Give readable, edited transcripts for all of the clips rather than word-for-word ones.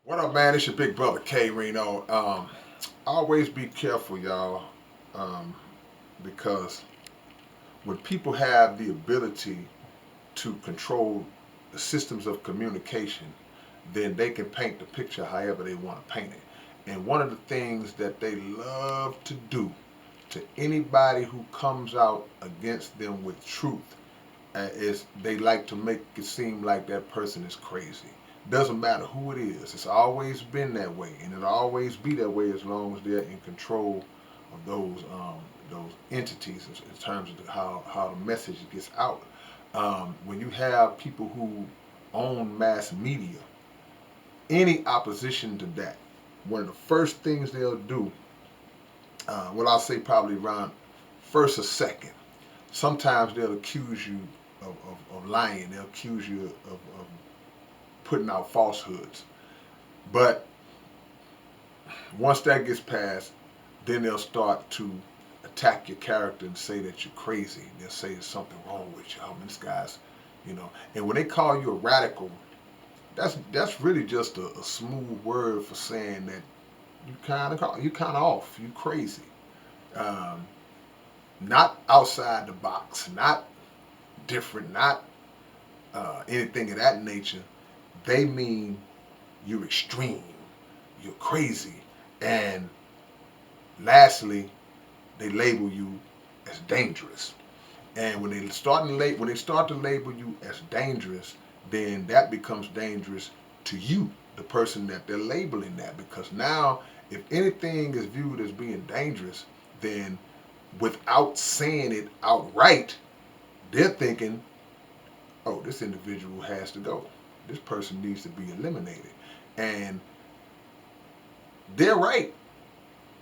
What up, man? It's your big brother K-Rino. Always be careful, y'all, um, because when people have the ability to control the systems of communication, then they can paint the picture however they want to paint it. And one of the things that they love to do to anybody who comes out against them with truth is they like to make it seem like that person is crazy. Doesn't matter who it is. It's always been that way, and it'll always be that way as long as they're in control of those entities in terms of how the message gets out. When you have people who own mass media, any opposition to that, one of the first things they'll do, well, I'll say probably around first or second, sometimes they'll accuse you of lying. They'll accuse you of putting out falsehoods. But once that gets passed, then they'll start to attack your character and say that you're crazy. They'll say there's something wrong with you. I mean, this guy's. And when they call you a radical, that's really just a smooth word for saying that you kind of off, you crazy. Um, Not outside the box, not different, not anything of that nature. They mean you're extreme, you're crazy, and lastly, they label you as dangerous. And when they start to label you as dangerous, then that becomes dangerous to you, the person that they're labeling that. Because now, if anything is viewed as being dangerous, then without saying it outright, they're thinking, oh, this individual has to go. This person needs to be eliminated. And they're right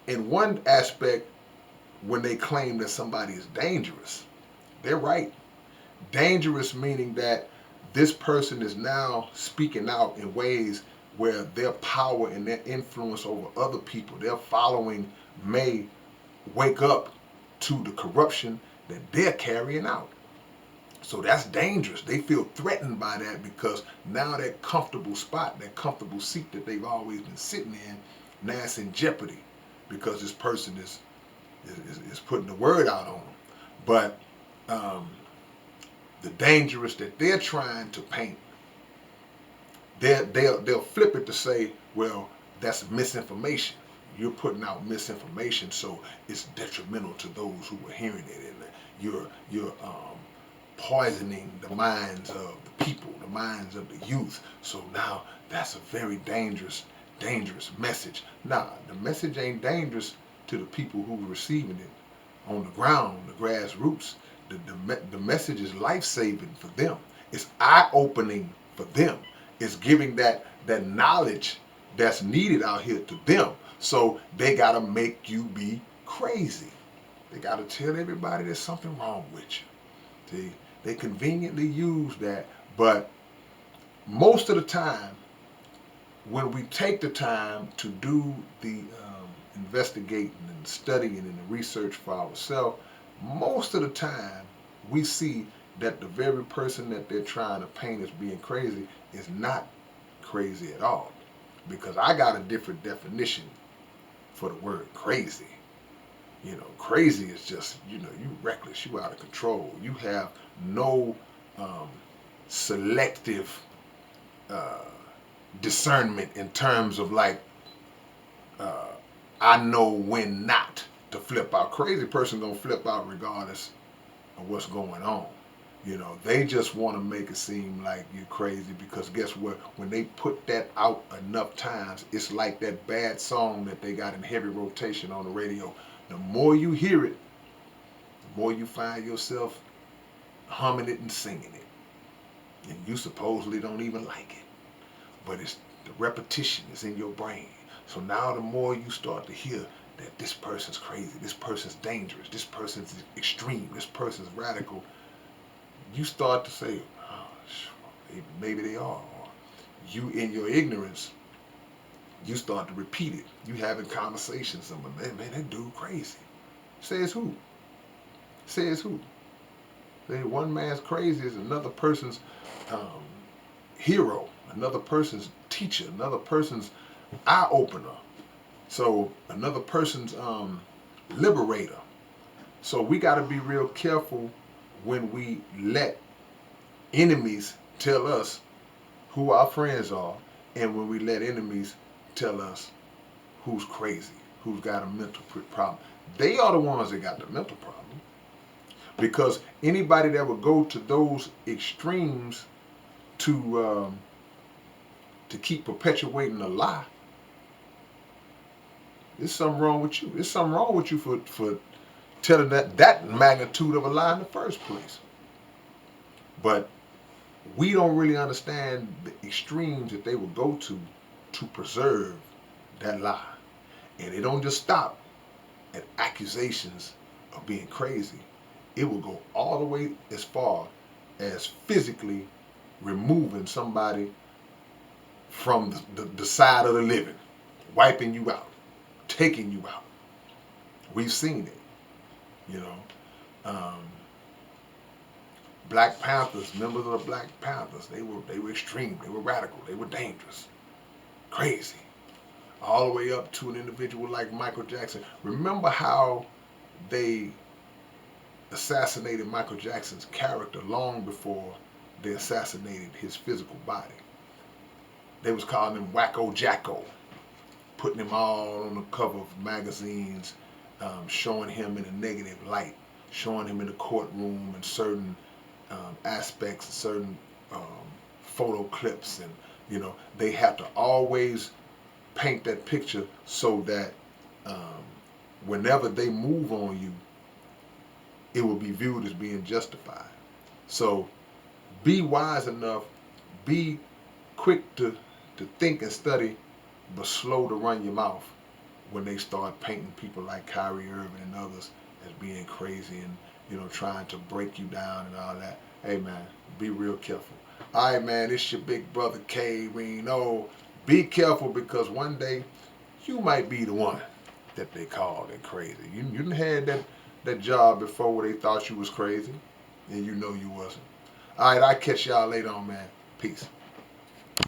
in one aspect when they claim that somebody is dangerous. They're right. Dangerous meaning that this person is now speaking out in ways where their power and their influence over other people, their following, may wake up to the corruption that they're carrying out. So that's dangerous. They feel threatened by that because now that comfortable spot, that comfortable seat that they've always been sitting in, now it's in jeopardy because this person is putting the word out on them. But um, the dangerous that they're trying to paint, they'll flip it to say, well, that's misinformation. You're putting out misinformation, so it's detrimental to those who are hearing it, and you're poisoning the minds of the people, the minds of the youth. So now that's a very dangerous message. Now the message ain't dangerous to the people who are receiving it on the ground, the grassroots. The message is life saving for them. It's eye opening for them. It's giving that knowledge that's needed out here to them. So they gotta make you be crazy. They gotta tell everybody there's something wrong with you. See, they conveniently use that, but most of the time, when we take the time to do the investigating and studying and the research for ourselves, most of the time we see that the very person that they're trying to paint as being crazy is not crazy at all. Because I got a different definition for the word crazy. Crazy is just, you reckless, you out of control. You have no um, selective uh, discernment in terms of like, uh, I know when not to flip out. Crazy person gonna flip out regardless of what's going on. They just want to make it seem like you're crazy because guess what? When they put that out enough times, it's like that bad song that they got in heavy rotation on the radio. The more you hear it, the more you find yourself humming it and singing it. And you supposedly don't even like it. But it's the repetition is in your brain. So now the more you start to hear that this person's crazy, this person's dangerous, this person's extreme, this person's radical, you start to say, oh, maybe they are. Or you, in your ignorance, you start to repeat it. You having conversations. Someone, man, that dude crazy. Says who? Says who? Say one man's crazy is another person's um, hero, another person's teacher, another person's eye opener. So another person's liberator. So we got to be real careful when we let enemies tell us who our friends are, and when we let enemies tell us who's crazy, who's got a mental problem. They are the ones that got the mental problem. Because anybody that would go to those extremes to keep perpetuating a lie, there's something wrong with you. There's something wrong with you for telling that magnitude of a lie in the first place. But we don't really understand the extremes that they will go to preserve that lie. And it don't just stop at accusations of being crazy. It will go all the way as far as physically removing somebody from the side of the living, wiping you out, taking you out. We've seen it, you know. Black Panthers, members of the Black Panthers, they were extreme, they were radical, they were dangerous, crazy. All the way up to an individual like Michael Jackson. Remember how they assassinated Michael Jackson's character long before they assassinated his physical body. They was calling him Wacko Jacko, putting him all on the cover of magazines, showing him in a negative light, showing him in the courtroom and certain aspects, certain photo clips, and they have to always paint that picture so that whenever they move on you, it will be viewed as being justified. So be wise enough, be quick to think and study, but slow to run your mouth when they start painting people like Kyrie Irving and others as being crazy and trying to break you down and all that. Hey man, be real careful. All right, man, it's your big brother K-Rino. Be careful, because one day you might be the one that they called it crazy. You done had that job before where they thought you was crazy, and you wasn't. All right, I'll catch y'all later on, man. Peace.